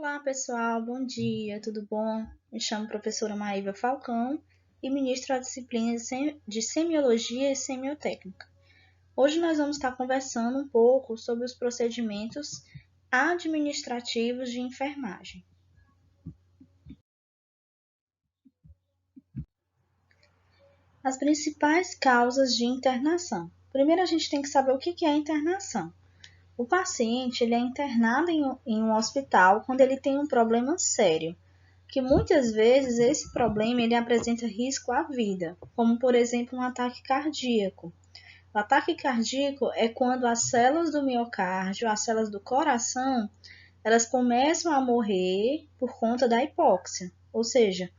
Olá, pessoal, bom dia, tudo bom? Me chamo professora Maíva Falcão e ministro a disciplina de Semiologia e Semiotécnica. Hoje nós vamos estar conversando um pouco sobre os procedimentos administrativos de enfermagem. As principais causas de internação. Primeiro a gente tem que saber o que é a internação. O paciente ele é internado em um hospital quando ele tem um problema sério, que muitas vezes esse problema ele apresenta risco à vida, como por exemplo um ataque cardíaco. O ataque cardíaco é quando as células do miocárdio, as células do coração, elas começam a morrer por conta da hipóxia, ou seja,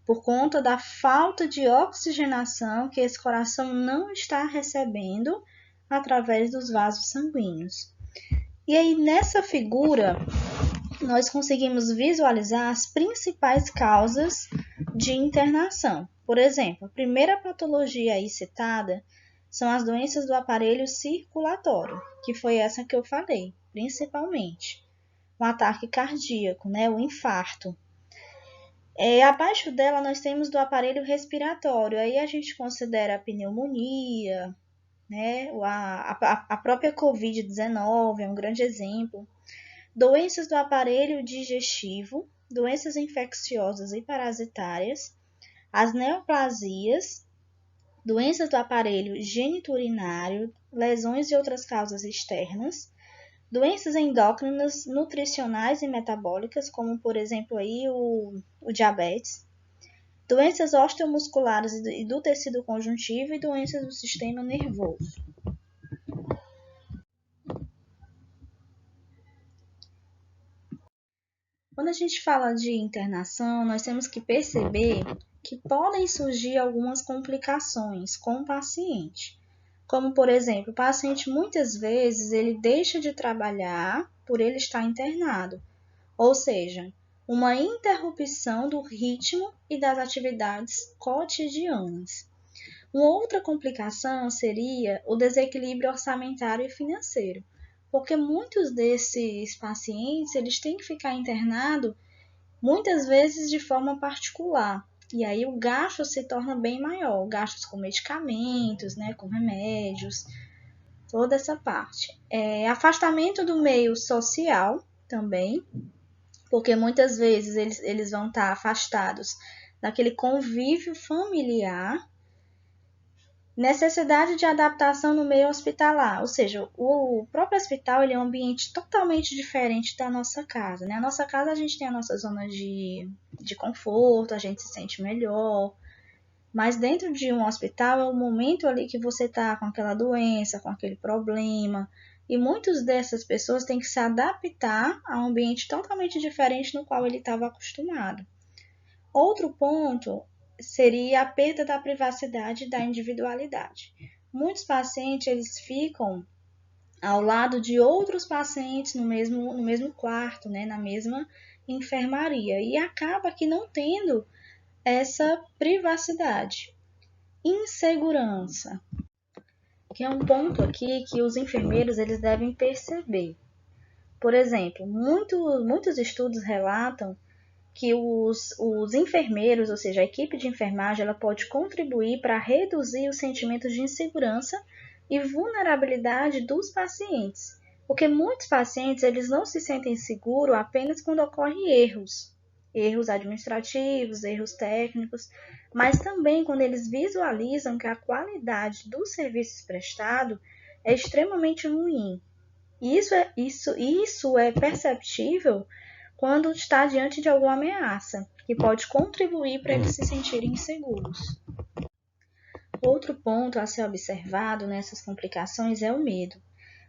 por conta da falta de oxigenação que esse coração não está recebendo através dos vasos sanguíneos. E aí nessa figura nós conseguimos visualizar as principais causas de internação. Por exemplo, a primeira patologia aí citada são as doenças do aparelho circulatório, que foi essa que eu falei, principalmente. O ataque cardíaco, o infarto. Abaixo dela nós temos do aparelho respiratório, aí a gente considera a pneumonia, a própria Covid-19 é um grande exemplo. Doenças do aparelho digestivo, doenças infecciosas e parasitárias, as neoplasias, doenças do aparelho geniturinário, lesões e outras causas externas, doenças endócrinas, nutricionais e metabólicas, como por exemplo aí o diabetes, doenças osteomusculares e do tecido conjuntivo e doenças do sistema nervoso. Quando a gente fala de internação, nós temos que perceber que podem surgir algumas complicações com o paciente. Como, por exemplo, o paciente muitas vezes ele deixa de trabalhar por ele estar internado, ou seja, uma interrupção do ritmo e das atividades cotidianas. Uma outra complicação seria o desequilíbrio orçamentário e financeiro, porque muitos desses pacientes eles têm que ficar internados muitas vezes de forma particular. E aí o gasto se torna bem maior, gastos com medicamentos, com remédios, toda essa parte. Afastamento do meio social também, porque muitas vezes eles vão estar afastados daquele convívio familiar. Necessidade de adaptação no meio hospitalar, ou seja, o próprio hospital ele é um ambiente totalmente diferente da nossa casa. A nossa casa a gente tem a nossa zona de conforto, a gente se sente melhor, mas dentro de um hospital é o momento ali que você está com aquela doença, com aquele problema, e muitas dessas pessoas têm que se adaptar a um ambiente totalmente diferente no qual ele estava acostumado. Outro ponto seria a perda da privacidade e da individualidade. Muitos pacientes eles ficam ao lado de outros pacientes no mesmo quarto, na mesma enfermaria, e acaba que não tendo essa privacidade. Insegurança, que é um ponto aqui que os enfermeiros eles devem perceber. Por exemplo, muitos estudos relatam que os enfermeiros, ou seja, a equipe de enfermagem, ela pode contribuir para reduzir os sentimentos de insegurança e vulnerabilidade dos pacientes, porque muitos pacientes eles não se sentem seguros apenas quando ocorrem erros administrativos, erros técnicos, mas também quando eles visualizam que a qualidade dos serviços prestados é extremamente ruim. Isso é perceptível quando está diante de alguma ameaça, que pode contribuir para eles se sentirem inseguros. Outro ponto a ser observado nessas complicações é o medo,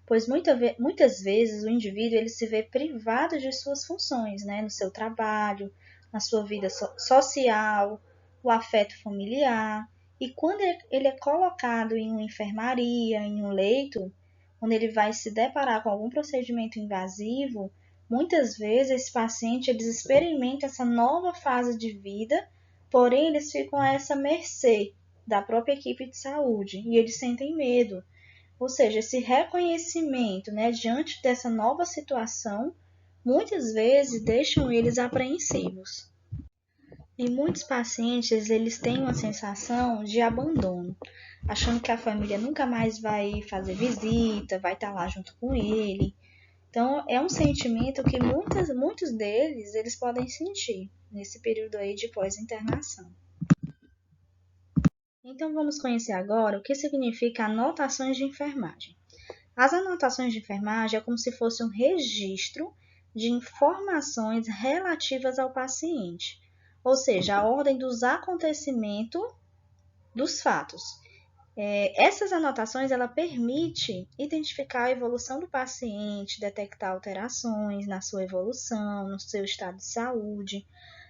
pois muitas vezes o indivíduo ele se vê privado de suas funções, no seu trabalho, na sua vida social, o afeto familiar, e quando ele é colocado em uma enfermaria, em um leito, quando ele vai se deparar com algum procedimento invasivo, muitas vezes esse paciente eles experimenta essa nova fase de vida, porém eles ficam a essa mercê da própria equipe de saúde e eles sentem medo. Ou seja, esse reconhecimento diante dessa nova situação, muitas vezes deixam eles apreensivos. E muitos pacientes, eles têm uma sensação de abandono, achando que a família nunca mais vai fazer visita, vai estar lá junto com ele. Então, é um sentimento que muitos deles, eles podem sentir nesse período aí de pós-internação. Então, vamos conhecer agora o que significa anotações de enfermagem. As anotações de enfermagem é como se fosse um registro de informações relativas ao paciente, ou seja, a ordem dos acontecimentos dos fatos. Essas anotações ela permite identificar a evolução do paciente, detectar alterações na sua evolução, no seu estado de saúde,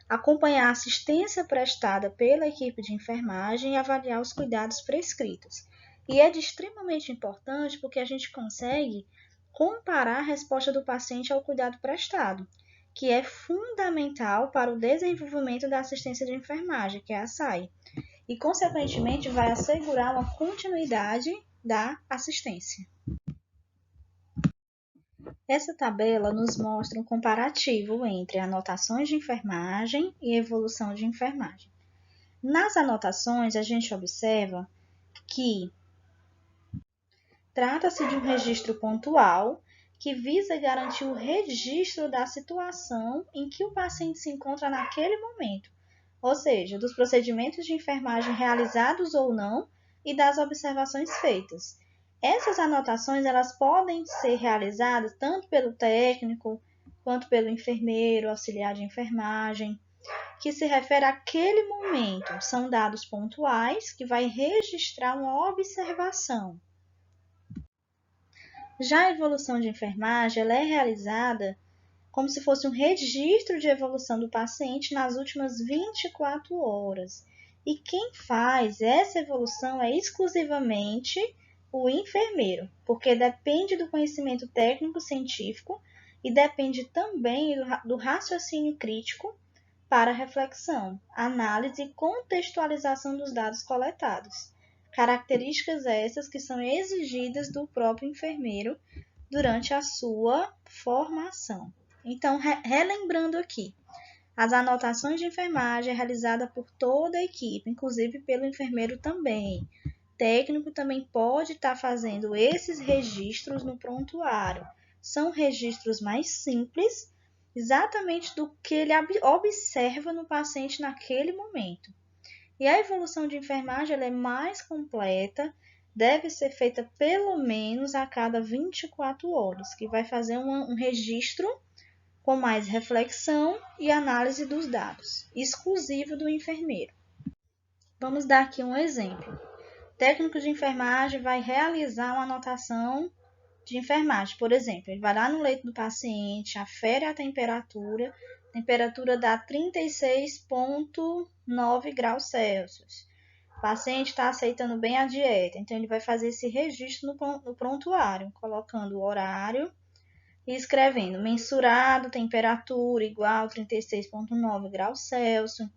acompanhar a assistência prestada pela equipe de enfermagem e avaliar os cuidados prescritos. E é de extremamente importante porque a gente consegue comparar a resposta do paciente ao cuidado prestado, que é fundamental para o desenvolvimento da assistência de enfermagem, que é a SAE, e, consequentemente, vai assegurar uma continuidade da assistência. Essa tabela nos mostra um comparativo entre anotações de enfermagem e evolução de enfermagem. Nas anotações, a gente observa que trata-se de um registro pontual que visa garantir o registro da situação em que o paciente se encontra naquele momento, ou seja, dos procedimentos de enfermagem realizados ou não e das observações feitas. Essas anotações elas podem ser realizadas tanto pelo técnico quanto pelo enfermeiro, auxiliar de enfermagem, que se refere àquele momento. São dados pontuais que vai registrar uma observação. Já a evolução de enfermagem ela é realizada como se fosse um registro de evolução do paciente nas últimas 24 horas. E quem faz essa evolução é exclusivamente o enfermeiro, porque depende do conhecimento técnico-científico e depende também do raciocínio crítico para reflexão, análise e contextualização dos dados coletados. Características essas que são exigidas do próprio enfermeiro durante a sua formação. Então, relembrando aqui, as anotações de enfermagem é realizada por toda a equipe, inclusive pelo enfermeiro também. Técnico também pode estar fazendo esses registros no prontuário. São registros mais simples, exatamente do que ele observa no paciente naquele momento. E a evolução de enfermagem ela é mais completa, deve ser feita pelo menos a cada 24 horas, que vai fazer um registro com mais reflexão e análise dos dados, exclusivo do enfermeiro. Vamos dar aqui um exemplo. O técnico de enfermagem vai realizar uma anotação de enfermagem, por exemplo, ele vai lá no leito do paciente, afere a temperatura dá 36,9 graus Celsius. O paciente está aceitando bem a dieta, então ele vai fazer esse registro no prontuário, colocando o horário e escrevendo mensurado, temperatura igual 36,9 graus Celsius.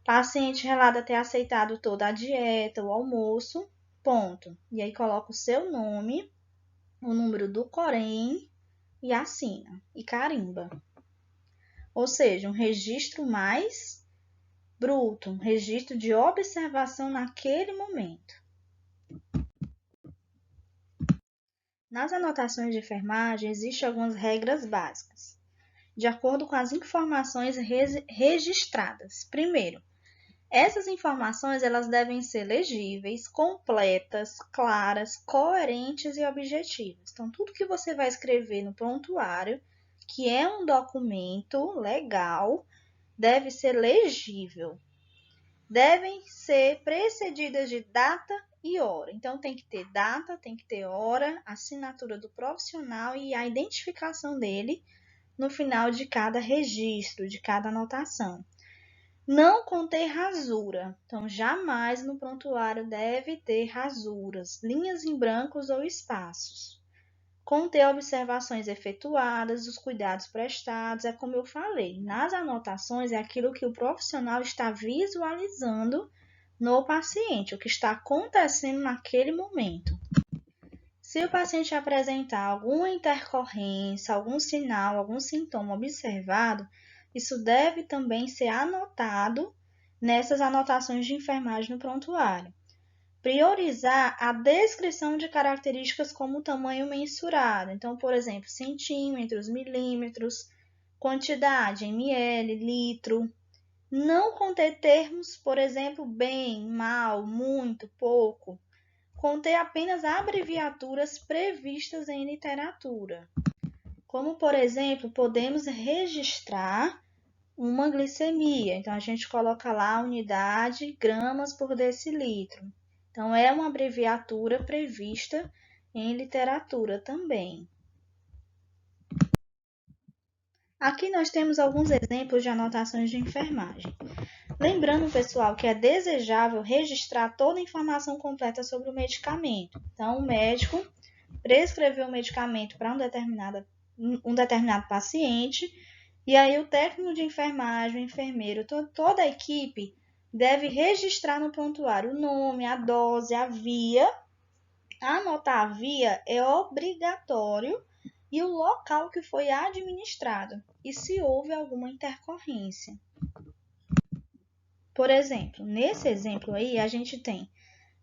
Paciente relata ter aceitado toda a dieta, o almoço, ponto. E aí coloca o seu nome, o número do Corém e assina e carimba. Ou seja, um registro mais bruto, um registro de observação naquele momento. Nas anotações de enfermagem, existem algumas regras básicas, de acordo com as informações registradas. Primeiro, essas informações elas devem ser legíveis, completas, claras, coerentes e objetivas. Então, tudo que você vai escrever no prontuário, que é um documento legal, deve ser legível. Devem ser precedidas de data e hora. Então, tem que ter data, tem que ter hora, assinatura do profissional e a identificação dele no final de cada registro, de cada anotação. Não conter rasura. Então, jamais no prontuário deve ter rasuras, linhas em brancos ou espaços. Conter observações efetuadas, os cuidados prestados, é como eu falei. Nas anotações é aquilo que o profissional está visualizando no paciente, o que está acontecendo naquele momento. Se o paciente apresentar alguma intercorrência, algum sinal, algum sintoma observado, isso deve também ser anotado nessas anotações de enfermagem no prontuário. Priorizar a descrição de características como o tamanho mensurado. Então, por exemplo, centímetros, milímetros, quantidade, ml, litro. Não conter termos, por exemplo, bem, mal, muito, pouco. Conter apenas abreviaturas previstas em literatura. Como, por exemplo, podemos registrar uma glicemia. Então, a gente coloca lá a unidade gramas por decilitro. Então, é uma abreviatura prevista em literatura também. Aqui nós temos alguns exemplos de anotações de enfermagem. Lembrando, pessoal, que é desejável registrar toda a informação completa sobre o medicamento. Então, o médico prescreveu o medicamento para um determinado paciente, e aí o técnico de enfermagem, o enfermeiro, toda a equipe deve registrar no prontuário o nome, a dose, a via. Anotar a via é obrigatório e o local que foi administrado e se houve alguma intercorrência. Por exemplo, nesse exemplo aí, a gente tem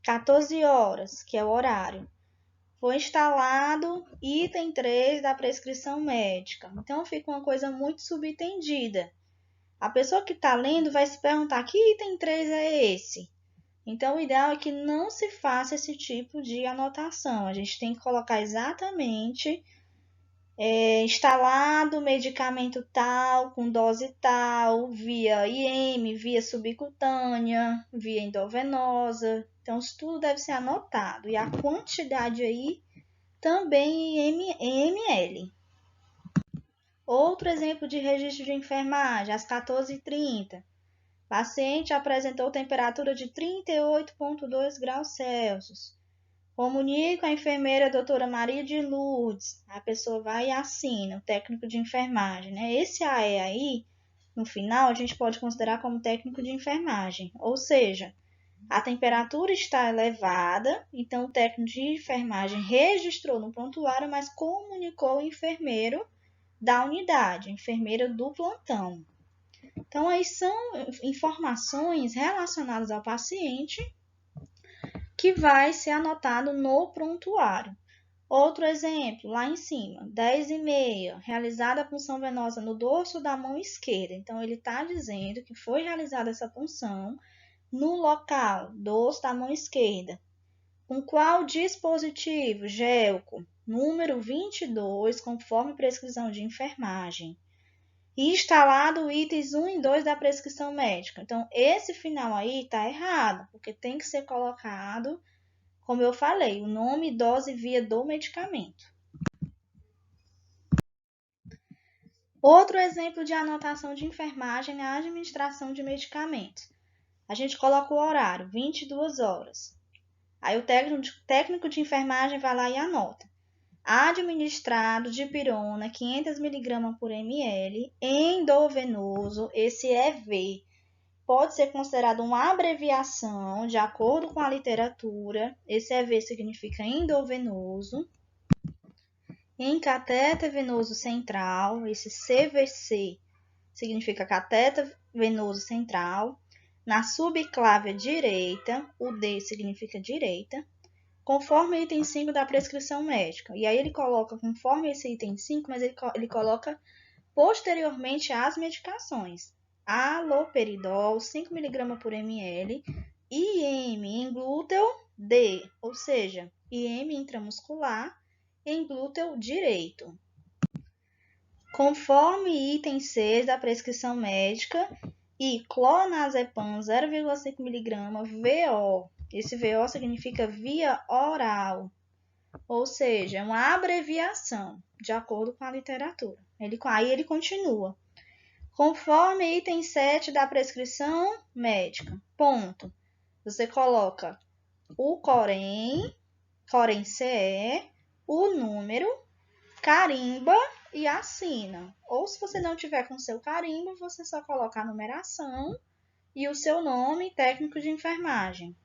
14 horas, que é o horário. Foi instalado item 3 da prescrição médica. Então, fica uma coisa muito subentendida. A pessoa que está lendo vai se perguntar, que item 3 é esse? Então, o ideal é que não se faça esse tipo de anotação. A gente tem que colocar exatamente instalado medicamento tal, com dose tal, via IM, via subcutânea, via endovenosa. Então, isso tudo deve ser anotado. E a quantidade aí também em ml. Outro exemplo de registro de enfermagem, às 14h30. Paciente apresentou temperatura de 38,2 graus Celsius. Comunico a enfermeira doutora Maria de Lourdes. A pessoa vai e assina, o técnico de enfermagem, né? Esse AE aí, no final, a gente pode considerar como técnico de enfermagem. Ou seja, a temperatura está elevada, então o técnico de enfermagem registrou no prontuário, mas comunicou ao enfermeiro da unidade, enfermeira do plantão. Então, aí são informações relacionadas ao paciente que vai ser anotado no prontuário. Outro exemplo, lá em cima, 10h30, realizada a punção venosa no dorso da mão esquerda. Então, ele está dizendo que foi realizada essa punção no local, dorso da mão esquerda. Com qual dispositivo? Gelco, número 22, conforme prescrição de enfermagem. E instalado itens 1 e 2 da prescrição médica. Então, esse final aí está errado, porque tem que ser colocado, como eu falei, o nome, dose e via do medicamento. Outro exemplo de anotação de enfermagem é a administração de medicamentos. A gente coloca o horário, 22 horas. Aí o técnico de enfermagem vai lá e anota. Administrado dipirona 500 mg por ml, endovenoso, esse EV, pode ser considerado uma abreviação de acordo com a literatura. Esse EV significa endovenoso. Em catéter venoso central, esse CVC significa catéter venoso central. Na subclávia direita, o D significa direita, conforme o item 5 da prescrição médica. E aí ele coloca conforme esse item 5, mas ele coloca posteriormente as medicações. Haloperidol, 5 mg por ml, IM em glúteo D, ou seja, IM intramuscular em glúteo direito. Conforme item 6 da prescrição médica, e clonazepam 0,5 mg VO. Esse VO significa via oral, ou seja, é uma abreviação, de acordo com a literatura. Aí ele continua. Conforme item 7 da prescrição médica, ponto. Você coloca o Corem CE, o número, carimba e assina. Ou se você não tiver com seu carimbo, você só coloca a numeração e o seu nome técnico de enfermagem.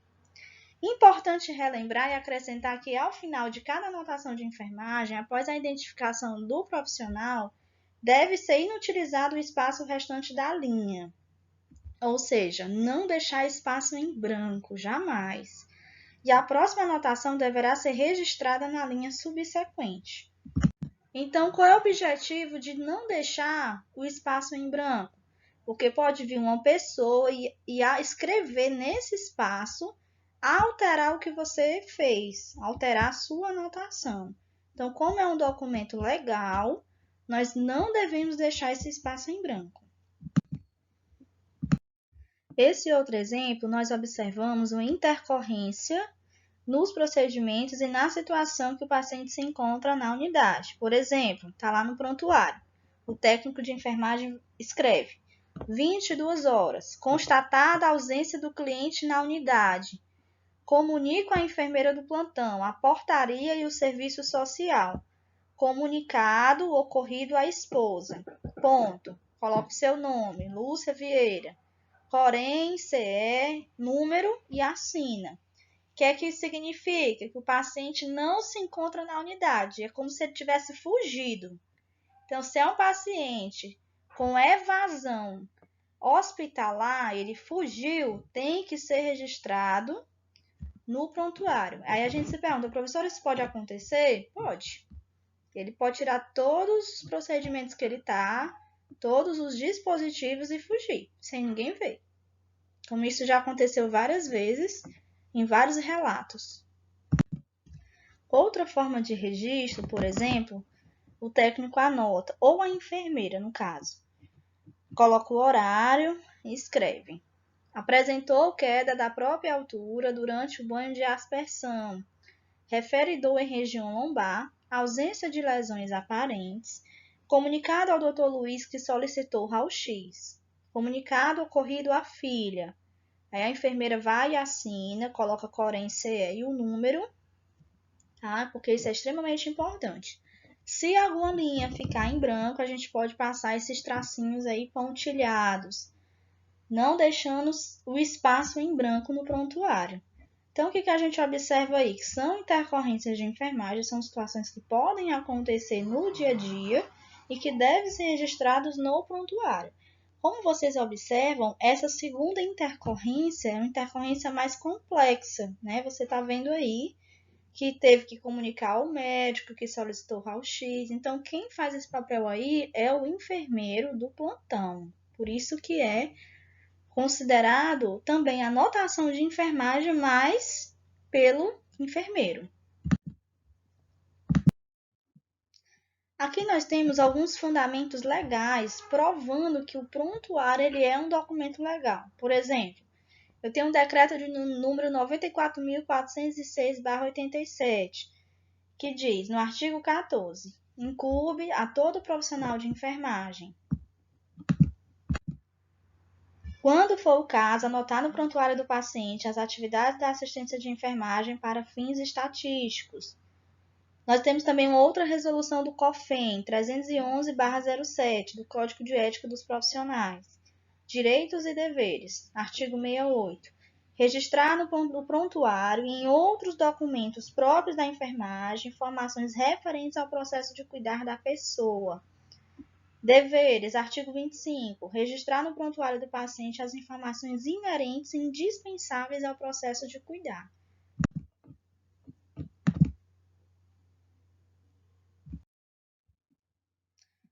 Importante relembrar e acrescentar que, ao final de cada anotação de enfermagem, após a identificação do profissional, deve ser inutilizado o espaço restante da linha. Ou seja, não deixar espaço em branco, jamais. E a próxima anotação deverá ser registrada na linha subsequente. Então, qual é o objetivo de não deixar o espaço em branco? Porque pode vir uma pessoa e escrever nesse espaço, alterar o que você fez, alterar a sua anotação. Então, como é um documento legal, nós não devemos deixar esse espaço em branco. Esse outro exemplo, nós observamos uma intercorrência nos procedimentos e na situação que o paciente se encontra na unidade. Por exemplo, está lá no prontuário. O técnico de enfermagem escreve: 22 horas, constatada a ausência do cliente na unidade. Comunico à enfermeira do plantão, a portaria e o serviço social. Comunicado ocorrido à esposa. Ponto. Coloque seu nome, Lúcia Vieira. Porém, CE, número e assina. O que é que isso significa? Que o paciente não se encontra na unidade. É como se ele tivesse fugido. Então, se é um paciente com evasão hospitalar, ele fugiu, tem que ser registrado no prontuário. Aí a gente se pergunta, professor, isso pode acontecer? Pode. Ele pode tirar todos os procedimentos que ele está, todos os dispositivos e fugir, sem ninguém ver. Como isso já aconteceu várias vezes, em vários relatos. Outra forma de registro, por exemplo, o técnico anota, ou a enfermeira, no caso. Coloca o horário e escreve. Apresentou queda da própria altura durante o banho de aspersão. Refere dor em região lombar, ausência de lesões aparentes. Comunicado ao Dr. Luiz que solicitou raio-x. Comunicado ocorrido à filha. Aí a enfermeira vai e assina, coloca Corém CE e o número, tá? Porque isso é extremamente importante. Se alguma linha ficar em branco, a gente pode passar esses tracinhos aí pontilhados, não deixando o espaço em branco no prontuário. Então, o que a gente observa aí? Que são intercorrências de enfermagem, são situações que podem acontecer no dia a dia e que devem ser registrados no prontuário. Como vocês observam, essa segunda intercorrência é uma intercorrência mais complexa, né? Você está vendo aí que teve que comunicar ao médico que solicitou raio-x. Então, quem faz esse papel aí é o enfermeiro do plantão. Por isso que é considerado também a anotação de enfermagem, mas pelo enfermeiro. Aqui nós temos alguns fundamentos legais provando que o prontuário ele é um documento legal. Por exemplo, eu tenho um decreto de número 94.406/87, que diz, no artigo 14, incumbe a todo profissional de enfermagem, quando for o caso, anotar no prontuário do paciente as atividades da assistência de enfermagem para fins estatísticos. Nós temos também uma outra resolução do COFEN, 311/07, do Código de Ética dos Profissionais. Direitos e deveres, artigo 68. Registrar no prontuário e em outros documentos próprios da enfermagem informações referentes ao processo de cuidar da pessoa. Deveres, artigo 25. Registrar no prontuário do paciente as informações inerentes e indispensáveis ao processo de cuidar.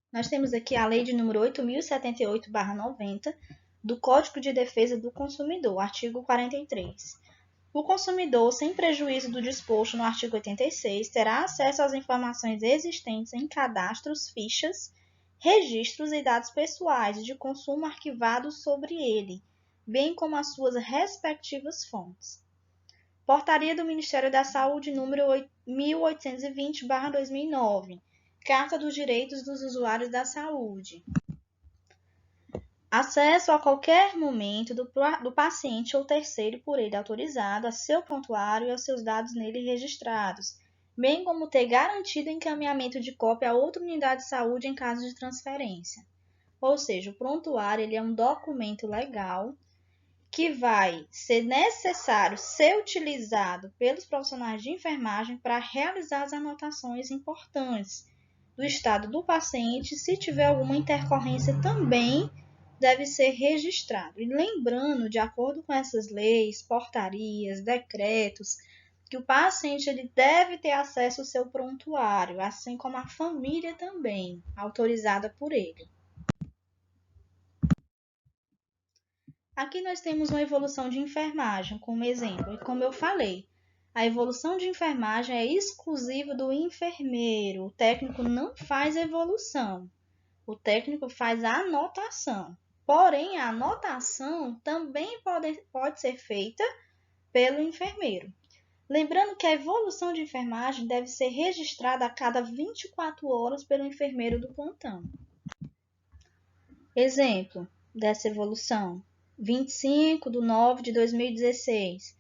Nós temos aqui a lei de número 8.078/90 do Código de Defesa do Consumidor, artigo 43. O consumidor, sem prejuízo do disposto no artigo 86, terá acesso às informações existentes em cadastros, fichas, registros e dados pessoais de consumo arquivados sobre ele, bem como as suas respectivas fontes. Portaria do Ministério da Saúde número 1820/2009, Carta dos Direitos dos Usuários da Saúde. Acesso a qualquer momento do paciente ou terceiro por ele autorizado a seu prontuário e aos seus dados nele registrados, bem como ter garantido encaminhamento de cópia a outra unidade de saúde em caso de transferência. Ou seja, o prontuário ele é um documento legal que vai ser necessário ser utilizado pelos profissionais de enfermagem para realizar as anotações importantes do estado do paciente. Se tiver alguma intercorrência, também deve ser registrado. E lembrando, de acordo com essas leis, portarias, decretos, que o paciente ele deve ter acesso ao seu prontuário, assim como a família também, autorizada por ele. Aqui nós temos uma evolução de enfermagem como exemplo, e como eu falei, a evolução de enfermagem é exclusiva do enfermeiro, o técnico não faz evolução, o técnico faz a anotação. Porém, a anotação também pode ser feita pelo enfermeiro. Lembrando que a evolução de enfermagem deve ser registrada a cada 24 horas pelo enfermeiro do plantão. Exemplo dessa evolução: 25/9/2016,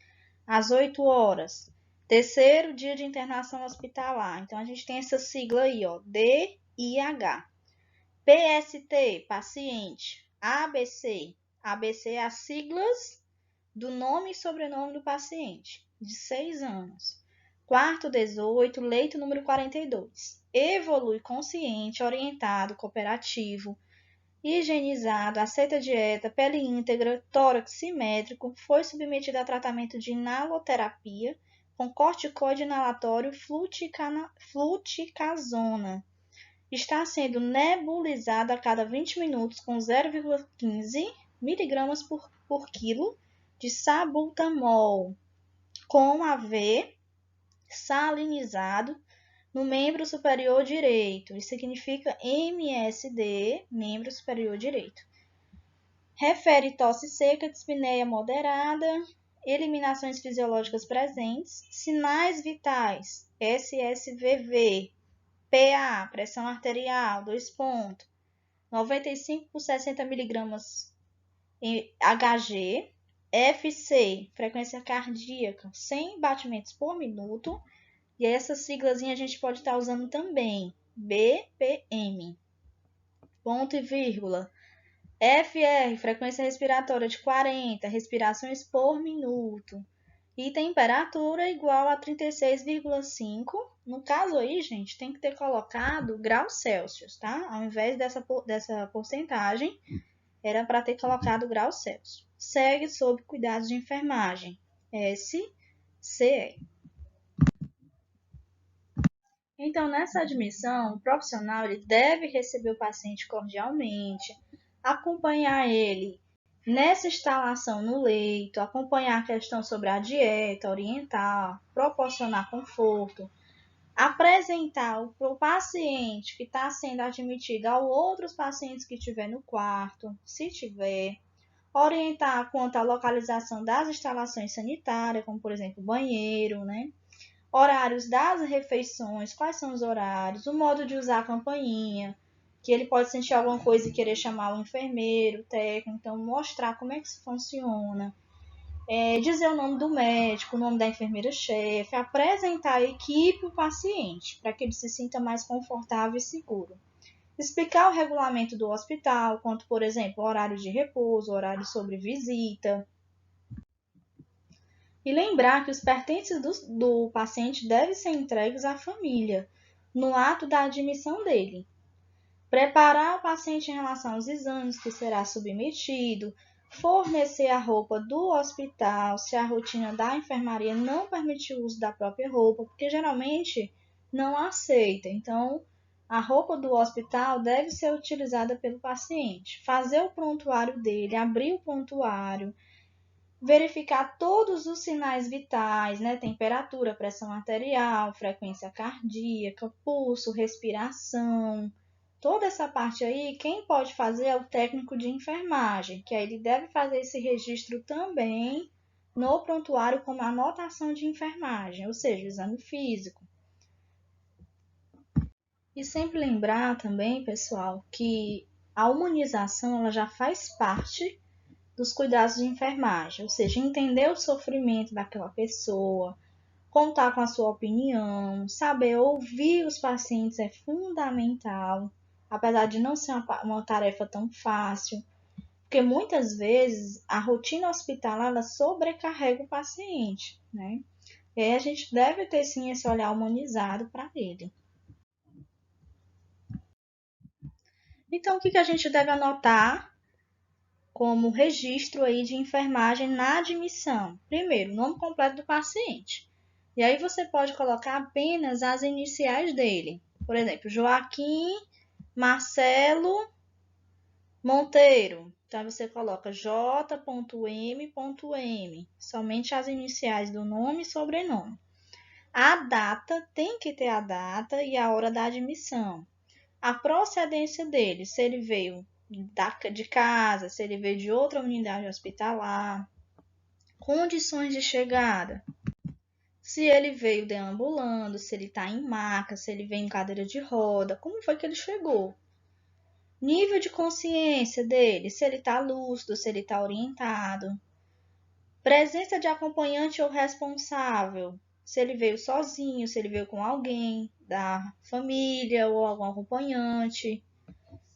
às 8 horas, terceiro dia de internação hospitalar. Então, a gente tem essa sigla aí, ó, DIH. PST, paciente. ABC. ABC é as siglas do nome e sobrenome do paciente, de 6 anos. Quarto 18, leito número 42. Evolui consciente, orientado, cooperativo, higienizado, aceita dieta, pele íntegra, tórax simétrico, foi submetido a tratamento de inaloterapia com corticoide inalatório fluticasona. Está sendo nebulizado a cada 20 minutos com 0,15 mg por quilo de salbutamol, com AV salinizado no membro superior direito. Isso significa MSD, membro superior direito. Refere tosse seca, dispneia moderada, eliminações fisiológicas presentes, sinais vitais, SSVV, PA, pressão arterial, 2 pontos, 95 por 60 mg Hg, FC, frequência cardíaca, 100 batimentos por minuto. E essa siglazinha a gente pode estar usando também, BPM, ponto e vírgula. FR, frequência respiratória de 40 respirações por minuto. E temperatura igual a 36,5. No caso aí, gente, tem que ter colocado graus Celsius, tá? Ao invés dessa porcentagem, era para ter colocado graus Celsius. Segue sob cuidados de enfermagem, SCE. Então, nessa admissão, o profissional ele deve receber o paciente cordialmente, acompanhar ele nessa instalação no leito, acompanhar a questão sobre a dieta, orientar, proporcionar conforto, apresentar o paciente que está sendo admitido a outros pacientes que estiver no quarto, se tiver, orientar quanto à localização das instalações sanitárias, como por exemplo banheiro, né? Horários das refeições, quais são os horários, o modo de usar a campainha, que ele pode sentir alguma coisa e querer chamar o enfermeiro, o técnico, então mostrar como é que isso funciona, dizer o nome do médico, o nome da enfermeira-chefe, apresentar a equipe e o paciente, para que ele se sinta mais confortável e seguro. Explicar o regulamento do hospital, quanto, por exemplo, horário de repouso, horário sobre visita. E lembrar que os pertences do paciente devem ser entregues à família, no ato da admissão dele. Preparar o paciente em relação aos exames que será submetido, fornecer a roupa do hospital, se a rotina da enfermaria não permitir o uso da própria roupa, porque geralmente não aceita. Então, a roupa do hospital deve ser utilizada pelo paciente. Fazer o prontuário dele, abrir o prontuário, verificar todos os sinais vitais, né? Temperatura, pressão arterial, frequência cardíaca, pulso, respiração. Toda essa parte aí, quem pode fazer é o técnico de enfermagem, que aí ele deve fazer esse registro também no prontuário como anotação de enfermagem, ou seja, o exame físico. E sempre lembrar também, pessoal, que a humanização ela já faz parte dos cuidados de enfermagem, ou seja, entender o sofrimento daquela pessoa, contar com a sua opinião, saber ouvir os pacientes é fundamental, apesar de não ser uma tarefa tão fácil. Porque muitas vezes a rotina hospitalar ela sobrecarrega o paciente, né? E aí a gente deve ter sim esse olhar humanizado para ele. Então, o que a gente deve anotar como registro aí de enfermagem na admissão? Primeiro, o nome completo do paciente. E aí você pode colocar apenas as iniciais dele. Por exemplo, Joaquim Marcelo Monteiro. Então você coloca J.M.M, somente as iniciais do nome e sobrenome. A data, tem que ter a data e a hora da admissão. A procedência dele, se ele veio de casa, se ele veio de outra unidade hospitalar. Condições de chegada. Se ele veio deambulando, se ele está em maca, se ele veio em cadeira de roda, como foi que ele chegou? Nível de consciência dele, se ele está lúcido, se ele está orientado. Presença de acompanhante ou responsável, se ele veio sozinho, se ele veio com alguém da família ou algum acompanhante.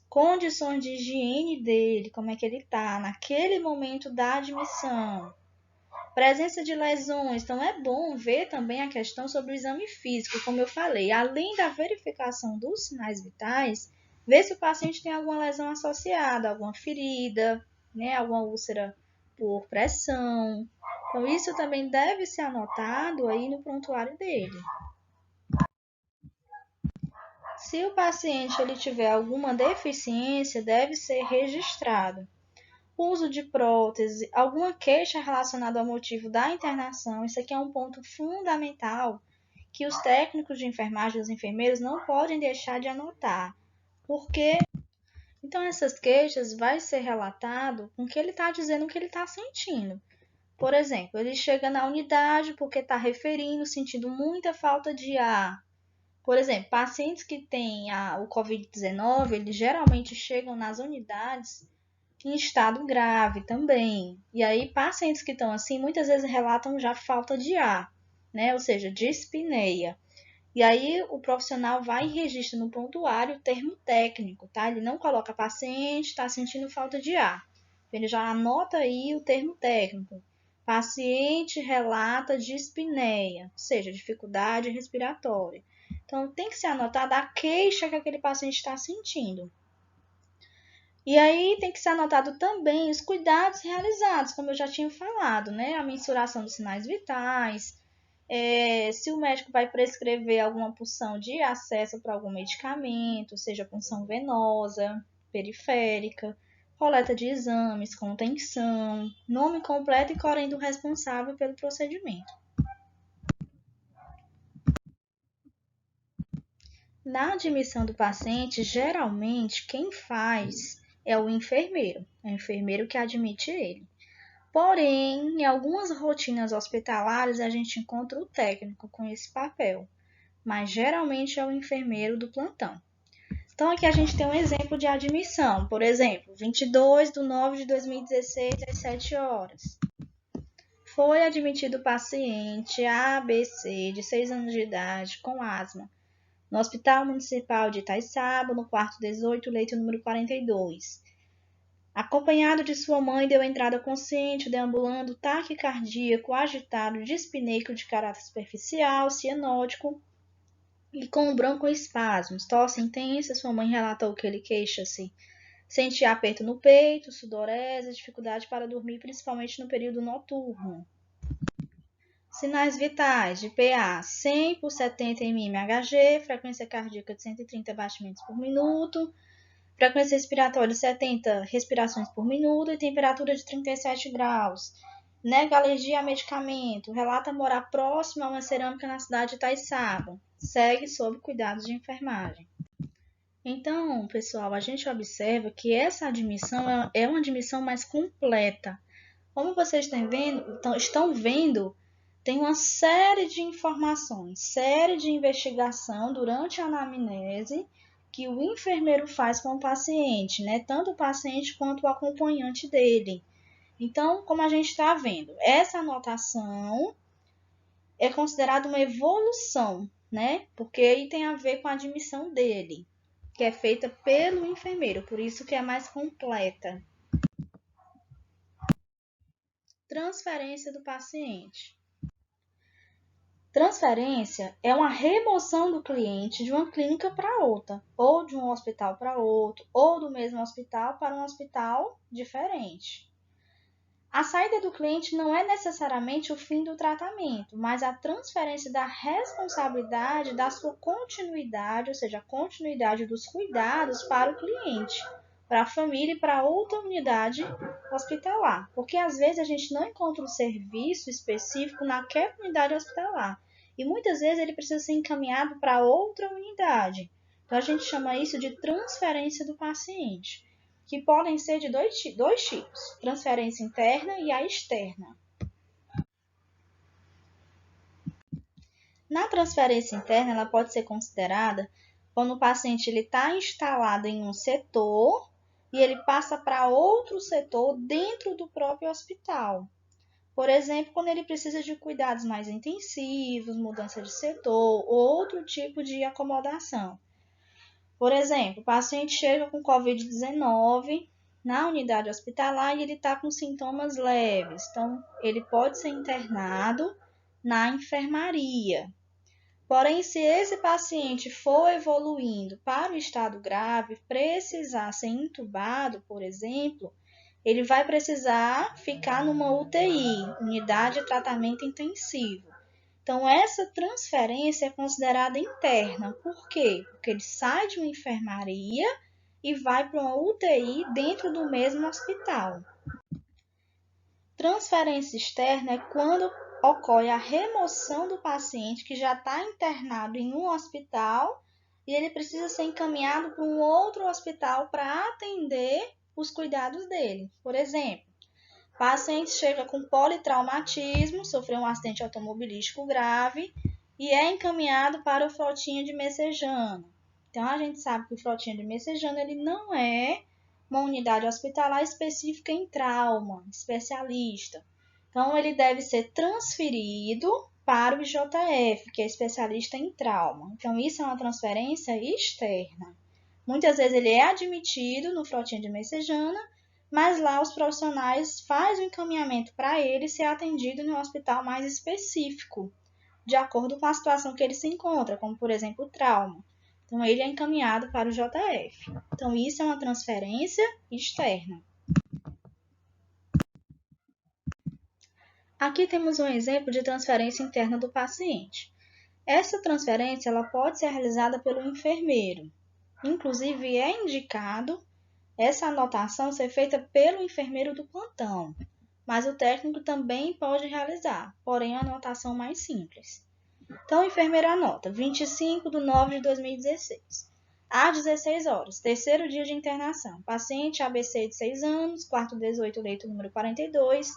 Condições de higiene dele, como é que ele está naquele momento da admissão. Presença de lesões, então é bom ver também a questão sobre o exame físico, como eu falei, além da verificação dos sinais vitais, ver se o paciente tem alguma lesão associada, alguma ferida, né, alguma úlcera por pressão. Então isso também deve ser anotado aí no prontuário dele. Se o paciente ele tiver alguma deficiência, deve ser registrado. Uso de prótese, alguma queixa relacionada ao motivo da internação, isso aqui é um ponto fundamental que os técnicos de enfermagem, os enfermeiros, não podem deixar de anotar. Porque, então, essas queixas vai ser relatado com o que ele está dizendo, o que ele está sentindo. Por exemplo, ele chega na unidade porque está referindo, sentindo muita falta de ar. Por exemplo, pacientes que têm o Covid-19, eles geralmente chegam nas unidades em estado grave também. E aí, pacientes que estão assim, muitas vezes relatam já falta de ar, né? Ou seja, dispneia. E aí, o profissional vai e registra no prontuário o termo técnico, tá? Ele não coloca paciente, está sentindo falta de ar. Ele já anota aí o termo técnico. Paciente relata dispneia, ou seja, dificuldade respiratória. Então, tem que ser anotada a queixa que aquele paciente está sentindo. E aí tem que ser anotado também os cuidados realizados, como eu já tinha falado, né? A mensuração dos sinais vitais, se o médico vai prescrever alguma punção de acesso para algum medicamento, seja punção venosa, periférica, coleta de exames, contenção, nome completo e corém do responsável pelo procedimento. Na admissão do paciente, geralmente quem faz é o enfermeiro que admite ele. Porém, em algumas rotinas hospitalares a gente encontra o técnico com esse papel, mas geralmente é o enfermeiro do plantão. Então aqui a gente tem um exemplo de admissão, por exemplo, 22/9/2016 às 7 horas. Foi admitido o paciente ABC de 6 anos de idade com asma no Hospital Municipal de Itaiçaba, no quarto 18, leito número 42. Acompanhado de sua mãe, deu entrada consciente, deambulando, taquicardíaco, agitado, dispneico de caráter superficial, cianótico e com broncoespasmos, tosse intensa. Sua mãe relatou que ele queixa-se, sentia aperto no peito, sudorese, dificuldade para dormir, principalmente no período noturno. Sinais vitais de PA 100 por 70 mmHg, frequência cardíaca de 130 batimentos por minuto, frequência respiratória de 70 respirações por minuto e temperatura de 37 graus. Nega alergia a medicamento, relata morar próximo a uma cerâmica na cidade de Itaiçaba. Segue sob cuidados de enfermagem. Então, pessoal, a gente observa que essa admissão é uma admissão mais completa. Como vocês estão vendo, tem uma série de informações, série de investigação durante a anamnese que o enfermeiro faz com o paciente, né? Tanto o paciente quanto o acompanhante dele. Então, como a gente está vendo, essa anotação é considerada uma evolução, né? Porque aí tem a ver com a admissão dele, que é feita pelo enfermeiro, por isso que é mais completa. Transferência do paciente. Transferência é uma remoção do cliente de uma clínica para outra, ou de um hospital para outro, ou do mesmo hospital para um hospital diferente. A saída do cliente não é necessariamente o fim do tratamento, mas a transferência da responsabilidade da sua continuidade, ou seja, a continuidade dos cuidados para o cliente, para a família e para outra unidade hospitalar. Porque às vezes a gente não encontra um serviço específico naquela unidade hospitalar. E muitas vezes ele precisa ser encaminhado para outra unidade. Então a gente chama isso de transferência do paciente, que podem ser de dois tipos, transferência interna e a externa. Na transferência interna, ela pode ser considerada quando o paciente está instalado em um setor e ele passa para outro setor dentro do próprio hospital. Por exemplo, quando ele precisa de cuidados mais intensivos, mudança de setor ou outro tipo de acomodação. Por exemplo, o paciente chega com Covid-19 na unidade hospitalar e ele está com sintomas leves. Então, ele pode ser internado na enfermaria. Porém, se esse paciente for evoluindo para o estado grave, precisar ser intubado, por exemplo, ele vai precisar ficar numa UTI, unidade de tratamento intensivo. Então, essa transferência é considerada interna. Por quê? Porque ele sai de uma enfermaria e vai para uma UTI dentro do mesmo hospital. Transferência externa é quando ocorre a remoção do paciente que já está internado em um hospital e ele precisa ser encaminhado para um outro hospital para atender os cuidados dele. Por exemplo, o paciente chega com politraumatismo, sofreu um acidente automobilístico grave e é encaminhado para o Frotinha de Messejana. Então, a gente sabe que o Frotinha de Messejana ele não é uma unidade hospitalar específica em trauma, especialista. Então, ele deve ser transferido para o IJF, que é especialista em trauma. Então, isso é uma transferência externa. Muitas vezes ele é admitido no Frotinha de Messejana, mas lá os profissionais fazem o encaminhamento para ele ser atendido em um hospital mais específico, de acordo com a situação que ele se encontra, como, por exemplo, o trauma. Então, ele é encaminhado para o JF. Então, isso é uma transferência externa. Aqui temos um exemplo de transferência interna do paciente. Essa transferência ela pode ser realizada pelo enfermeiro. Inclusive, é indicado essa anotação ser feita pelo enfermeiro do plantão, mas o técnico também pode realizar, porém a anotação mais simples. Então, o enfermeiro anota 25/9/2016, às 16 horas, terceiro dia de internação. Paciente ABC de 6 anos, quarto 18, leito número 42,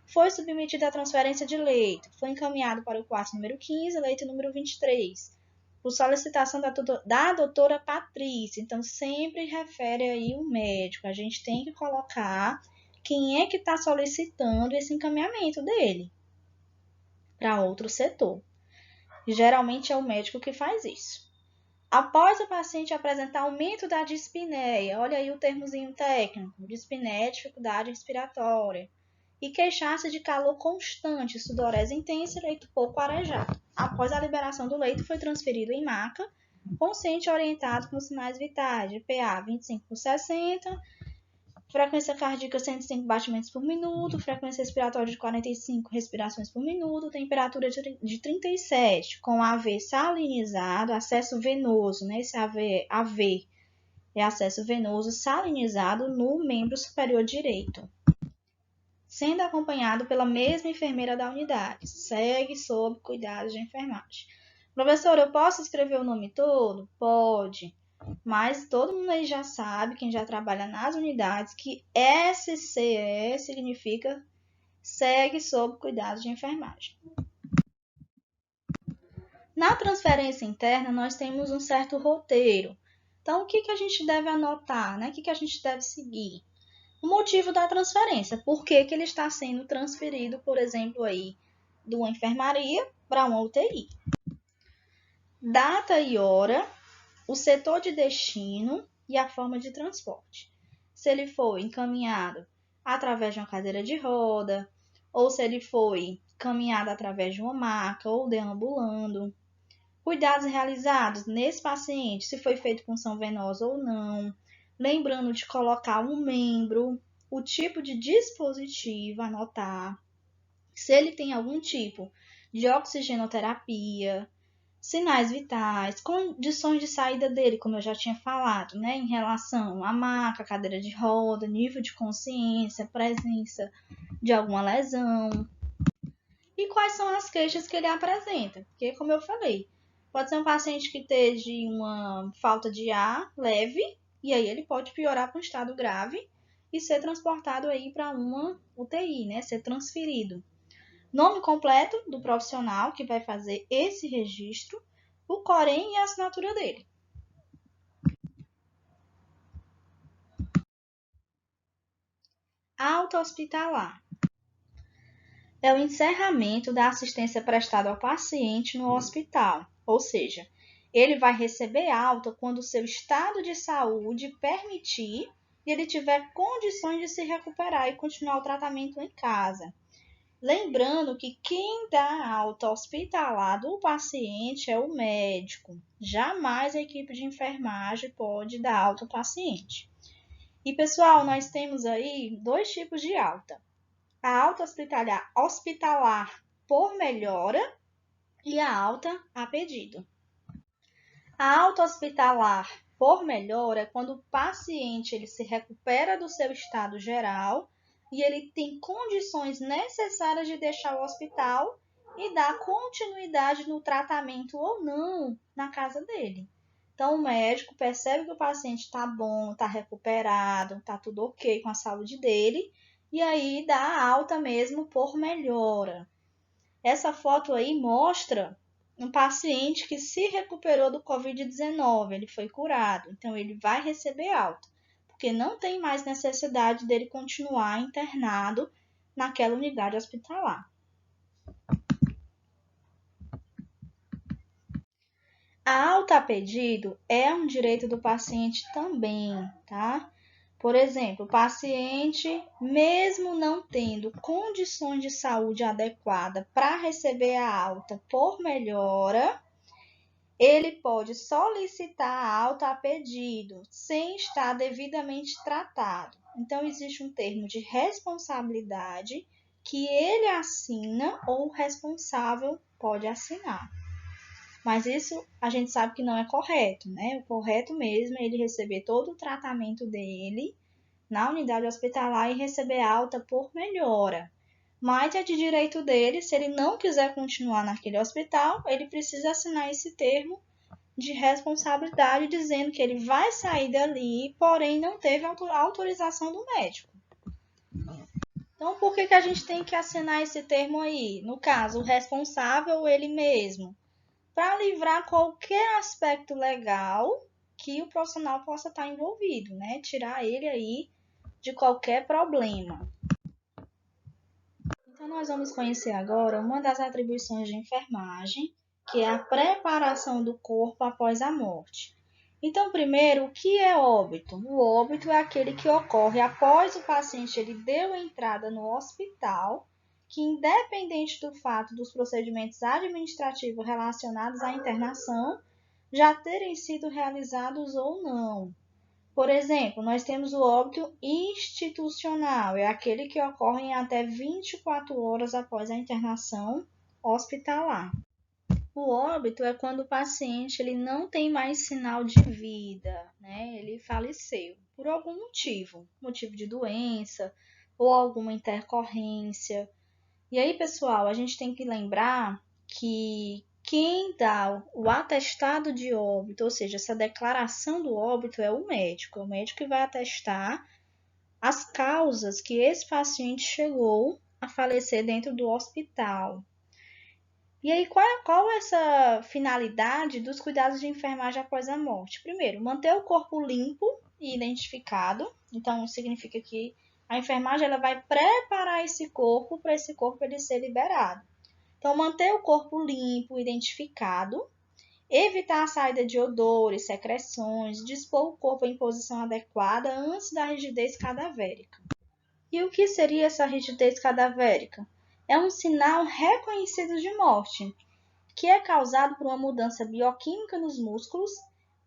foi submetido à transferência de leito. Foi encaminhado para o quarto número 15, leito número 23, por solicitação da doutora Patrícia. Então, sempre refere aí o médico. A gente tem que colocar quem é que está solicitando esse encaminhamento dele para outro setor. Geralmente é o médico que faz isso. Após o paciente apresentar aumento da dispneia, olha aí o termozinho técnico, dispneia, dificuldade respiratória, e queixar-se de calor constante, sudorese intensa e leito pouco arejado. Após a liberação do leito, foi transferido em maca, consciente orientado com sinais vitais, de PA 25/60, frequência cardíaca 105 batimentos por minuto, frequência respiratória de 45 respirações por minuto, temperatura de 37, com AV salinizado, acesso venoso, né? Esse AV é acesso venoso salinizado no membro superior direito, sendo acompanhado pela mesma enfermeira da unidade. Segue sob cuidados de enfermagem. Professor, eu posso escrever o nome todo? Pode. Mas todo mundo aí já sabe, quem já trabalha nas unidades, que SCE significa segue sob cuidados de enfermagem. Na transferência interna, nós temos um certo roteiro. Então, o que a gente deve anotar, né? O que a gente deve seguir? O motivo da transferência, por que ele está sendo transferido, por exemplo, aí, de uma enfermaria para uma UTI. Data e hora, o setor de destino e a forma de transporte. Se ele for encaminhado através de uma cadeira de roda, ou se ele foi caminhado através de uma maca ou deambulando. Cuidados realizados nesse paciente, se foi feito punção venosa ou não. Lembrando de colocar um membro, o tipo de dispositivo, anotar. Se ele tem algum tipo de oxigenoterapia, sinais vitais, condições de saída dele, como eu já tinha falado, né, em relação à maca, cadeira de roda, nível de consciência, presença de alguma lesão. E quais são as queixas que ele apresenta? Porque, como eu falei, pode ser um paciente que esteja uma falta de ar leve, e aí ele pode piorar para um estado grave e ser transportado aí para uma UTI, né? Ser transferido. Nome completo do profissional que vai fazer esse registro, o Corém e a assinatura dele. Alta hospitalar. É o encerramento da assistência prestada ao paciente no hospital, ou seja, ele vai receber alta quando o seu estado de saúde permitir e ele tiver condições de se recuperar e continuar o tratamento em casa. Lembrando que quem dá alta hospitalar do paciente é o médico, jamais a equipe de enfermagem pode dar alta ao paciente. E pessoal, nós temos aí dois tipos de alta. A alta hospitalar por melhora e a alta a pedido. A alta hospitalar por melhora é quando o paciente ele se recupera do seu estado geral e ele tem condições necessárias de deixar o hospital e dar continuidade no tratamento ou não na casa dele. Então, o médico percebe que o paciente está bom, está recuperado, está tudo ok com a saúde dele, e aí dá alta mesmo por melhora. Essa foto aí mostra um paciente que se recuperou do Covid-19, ele foi curado, então ele vai receber alta, porque não tem mais necessidade dele continuar internado naquela unidade hospitalar. A alta a pedido é um direito do paciente também, tá? Por exemplo, o paciente, mesmo não tendo condições de saúde adequada para receber a alta por melhora, ele pode solicitar a alta a pedido, sem estar devidamente tratado. Então, existe um termo de responsabilidade que ele assina ou o responsável pode assinar. Mas isso a gente sabe que não é correto, né? O correto mesmo é ele receber todo o tratamento dele na unidade hospitalar e receber alta por melhora. Mas é de direito dele, se ele não quiser continuar naquele hospital, ele precisa assinar esse termo de responsabilidade dizendo que ele vai sair dali, porém não teve autorização do médico. Então, por que a gente tem que assinar esse termo aí? No caso, o responsável, ele mesmo, para livrar qualquer aspecto legal que o profissional possa estar envolvido, né? Tirar ele aí de qualquer problema. Então, nós vamos conhecer agora uma das atribuições de enfermagem, que é a preparação do corpo após a morte. Então, primeiro, o que é óbito? O óbito é aquele que ocorre após o paciente ele deu entrada no hospital, que independente do fato dos procedimentos administrativos relacionados à internação já terem sido realizados ou não. Por exemplo, nós temos o óbito institucional, é aquele que ocorre em até 24 horas após a internação hospitalar. O óbito é quando o paciente ele não tem mais sinal de vida, né? Ele faleceu por algum motivo, motivo de doença ou alguma intercorrência. E aí, pessoal, a gente tem que lembrar que quem dá o atestado de óbito, ou seja, essa declaração do óbito é o médico que vai atestar as causas que esse paciente chegou a falecer dentro do hospital. E aí, qual é essa finalidade dos cuidados de enfermagem após a morte? Primeiro, manter o corpo limpo e identificado. Então, significa que a enfermagem ela vai preparar esse corpo para esse corpo ele ser liberado. Então, manter o corpo limpo, identificado, evitar a saída de odores, secreções, dispor o corpo em posição adequada antes da rigidez cadavérica. E o que seria essa rigidez cadavérica? é um sinal reconhecido de morte, que é causado por uma mudança bioquímica nos músculos,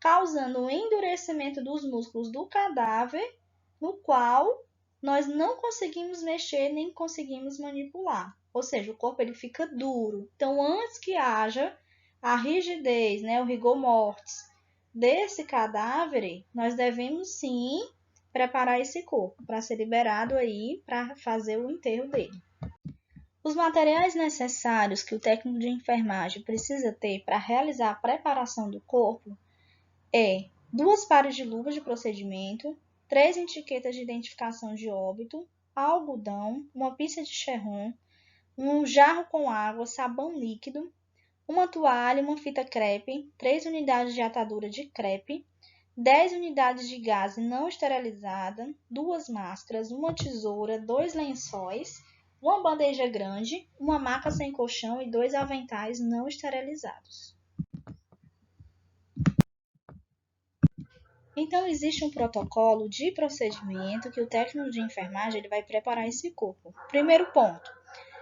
causando um endurecimento dos músculos do cadáver, no qual nós não conseguimos mexer nem conseguimos manipular. Ou seja, o corpo ele fica duro. Então, antes que haja a rigidez, né, o rigor mortis desse cadáver, nós devemos sim preparar esse corpo para ser liberado aí para fazer o enterro dele. Os materiais necessários que o técnico de enfermagem precisa ter para realizar a preparação do corpo é 2 pares de luvas de procedimento, 3 etiquetas de identificação de óbito, algodão, uma pinça de Cherron, um jarro com água, sabão líquido, uma toalha, uma fita crepe, 3 unidades de atadura de crepe, 10 unidades de gaze não esterilizada, 2 máscaras, uma tesoura, 2 lençóis, uma bandeja grande, uma maca sem colchão e 2 aventais não esterilizados. Então, existe um protocolo de procedimento que o técnico de enfermagem ele vai preparar esse corpo. Primeiro ponto,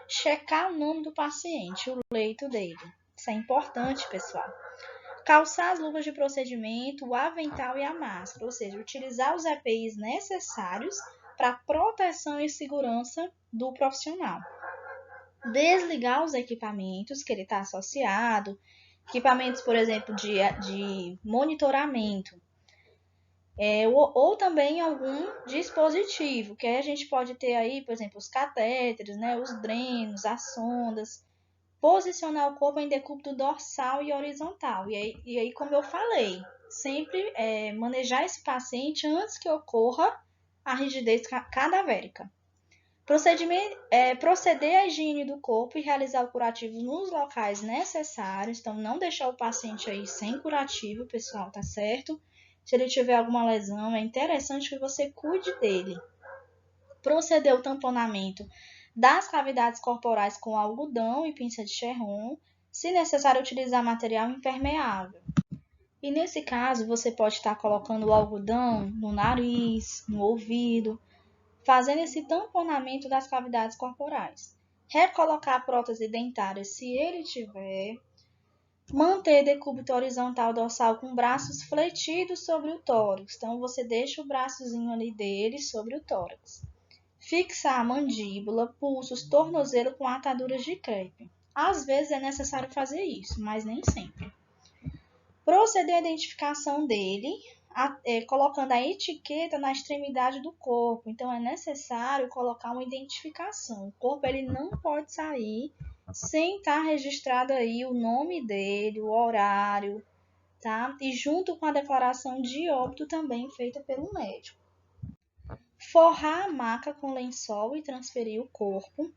checar o nome do paciente, o leito dele. Isso é importante, pessoal. Calçar as luvas de procedimento, o avental e a máscara, ou seja, utilizar os EPIs necessários para proteção e segurança do profissional. Desligar os equipamentos que ele está associado, equipamentos, por exemplo, de monitoramento, ou também algum dispositivo, que aí a gente pode ter aí, por exemplo, os catéteres, né, os drenos, as sondas, posicionar o corpo em decúbito dorsal e horizontal. E aí como eu falei, sempre manejar esse paciente antes que ocorra a rigidez cadavérica. Proceder à higiene do corpo e realizar o curativo nos locais necessários. Então, não deixar o paciente aí sem curativo, pessoal, tá certo? Se ele tiver alguma lesão, é interessante que você cuide dele. Proceder ao tamponamento das cavidades corporais com algodão e pinça de Cherron, se necessário utilizar material impermeável. E nesse caso, você pode estar colocando o algodão no nariz, no ouvido, fazendo esse tamponamento das cavidades corporais. Recolocar a prótese dentária se ele tiver. Manter decúbito horizontal dorsal com braços fletidos sobre o tórax. Então, você deixa o braçozinho ali dele sobre o tórax. Fixar a mandíbula, pulsos, tornozelo com ataduras de crepe. Às vezes é necessário fazer isso, mas nem sempre. Proceder à identificação dele, colocando a etiqueta na extremidade do corpo. Então, é necessário colocar uma identificação. O corpo ele não pode sair sem estar registrado aí o nome dele, o horário, tá? E junto com a declaração de óbito também feita pelo médico. Forrar a maca com lençol e transferir o corpo.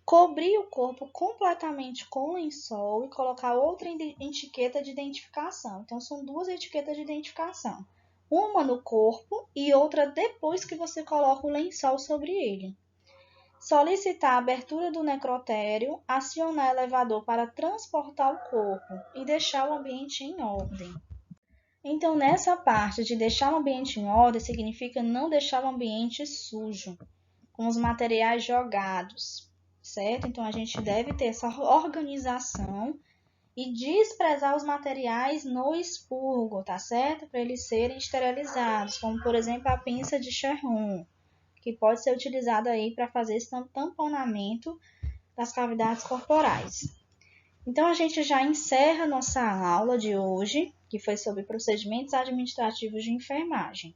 Cobrir o corpo completamente com lençol e colocar outra etiqueta de identificação. Então, são 2 etiquetas de identificação. Uma no corpo e outra depois que você coloca o lençol sobre ele. Solicitar a abertura do necrotério, acionar o elevador para transportar o corpo e deixar o ambiente em ordem. Então, nessa parte de deixar o ambiente em ordem, significa não deixar o ambiente sujo, com os materiais jogados. Certo? Então, a gente deve ter essa organização e desprezar os materiais no expurgo, tá certo? Para eles serem esterilizados, como, por exemplo, a pinça de Cherron, que pode ser utilizada aí para fazer esse tamponamento das cavidades corporais. Então, a gente já encerra nossa aula de hoje, que foi sobre procedimentos administrativos de enfermagem.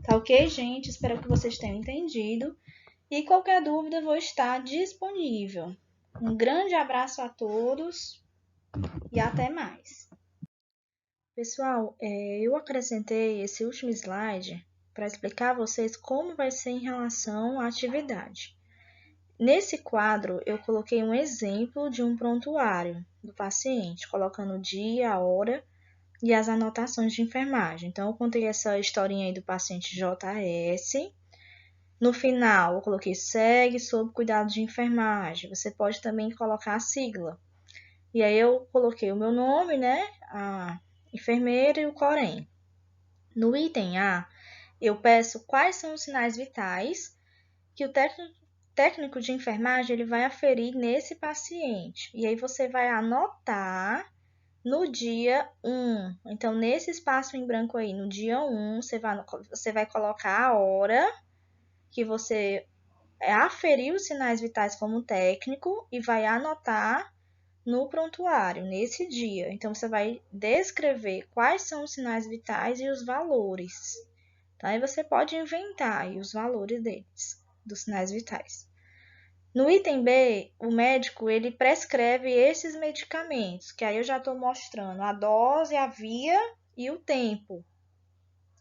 Tá ok, gente? Espero que vocês tenham entendido. E qualquer dúvida, vou estar disponível. Um grande abraço a todos e até mais. Pessoal, eu acrescentei esse último slide para explicar a vocês como vai ser em relação à atividade. Nesse quadro, eu coloquei um exemplo de um prontuário do paciente, colocando o dia, a hora e as anotações de enfermagem. Então, eu contei essa historinha aí do paciente JS. No final, eu coloquei segue sob cuidado de enfermagem. Você pode também colocar a sigla. E aí eu coloquei o meu nome, né? A enfermeira e o Corém. No item A, eu peço quais são os sinais vitais que o técnico de enfermagem ele vai aferir nesse paciente. E aí você vai anotar no dia 1. Então, nesse espaço em branco aí, no dia 1, você vai colocar a hora que você aferiu os sinais vitais como técnico e vai anotar no prontuário, nesse dia. Então, você vai descrever quais são os sinais vitais e os valores. Tá? E você pode inventar aí os valores deles, dos sinais vitais. No item B, o médico ele prescreve esses medicamentos, que aí eu já estou mostrando a dose, a via e o tempo.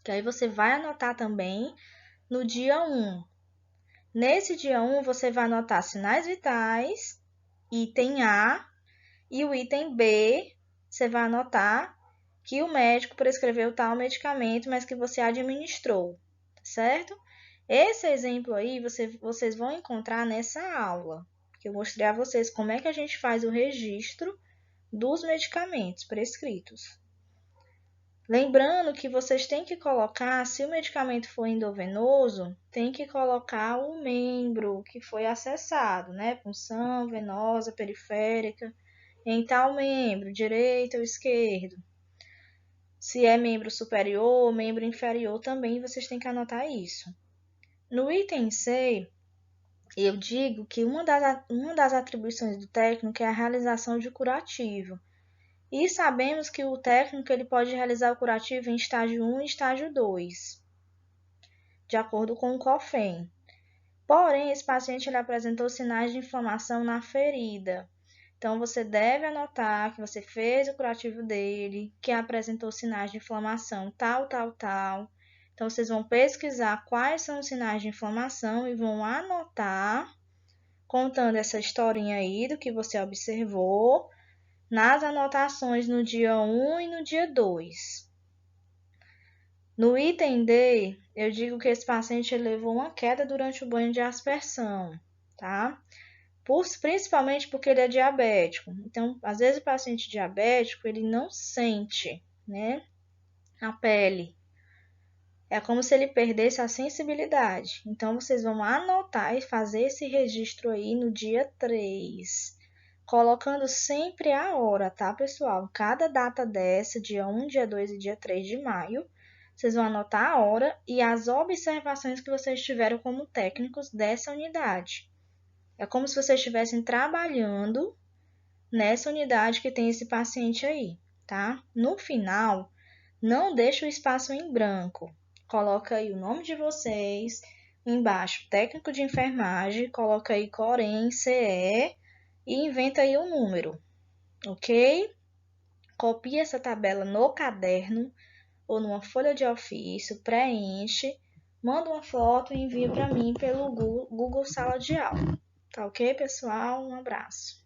Que aí você vai anotar também no dia 1. Nesse dia 1, você vai anotar sinais vitais, item A, e o item B, você vai anotar que o médico prescreveu tal medicamento, mas que você administrou, certo? Esse exemplo aí vocês vão encontrar nessa aula, que eu mostrei a vocês como é que a gente faz o registro dos medicamentos prescritos. Lembrando que vocês têm que colocar, se o medicamento for endovenoso, tem que colocar o membro que foi acessado, né? Punção venosa, periférica, em tal membro, direito ou esquerdo. Se é membro superior ou membro inferior, também vocês têm que anotar isso. No item C, eu digo que uma das atribuições do técnico é a realização de curativo. E sabemos que o técnico ele pode realizar o curativo em estágio 1 e estágio 2, de acordo com o COFEN. Porém, esse paciente ele apresentou sinais de inflamação na ferida. Então, você deve anotar que você fez o curativo dele, que apresentou sinais de inflamação tal. Então, vocês vão pesquisar quais são os sinais de inflamação e vão anotar, contando essa historinha aí do que você observou, nas anotações no dia 1 e no dia 2. No item D, eu digo que esse paciente levou uma queda durante o banho de aspersão, tá? Principalmente porque ele é diabético. Então, às vezes o paciente diabético, ele não sente, né, a pele. É como se ele perdesse a sensibilidade. Então, vocês vão anotar e fazer esse registro aí no dia 3. Colocando sempre a hora, tá, pessoal? Cada data dessa, dia 1, dia 2 e dia 3 de maio, vocês vão anotar a hora e as observações que vocês tiveram como técnicos dessa unidade. É como se vocês estivessem trabalhando nessa unidade que tem esse paciente aí, tá? No final, não deixe o espaço em branco. Coloca aí o nome de vocês, embaixo técnico de enfermagem, coloca aí Corém, CE e inventa aí um número, ok? Copie essa tabela no caderno ou numa folha de ofício, preenche, manda uma foto e envia para mim pelo Google Sala de Aula. Tá ok, pessoal? Um abraço.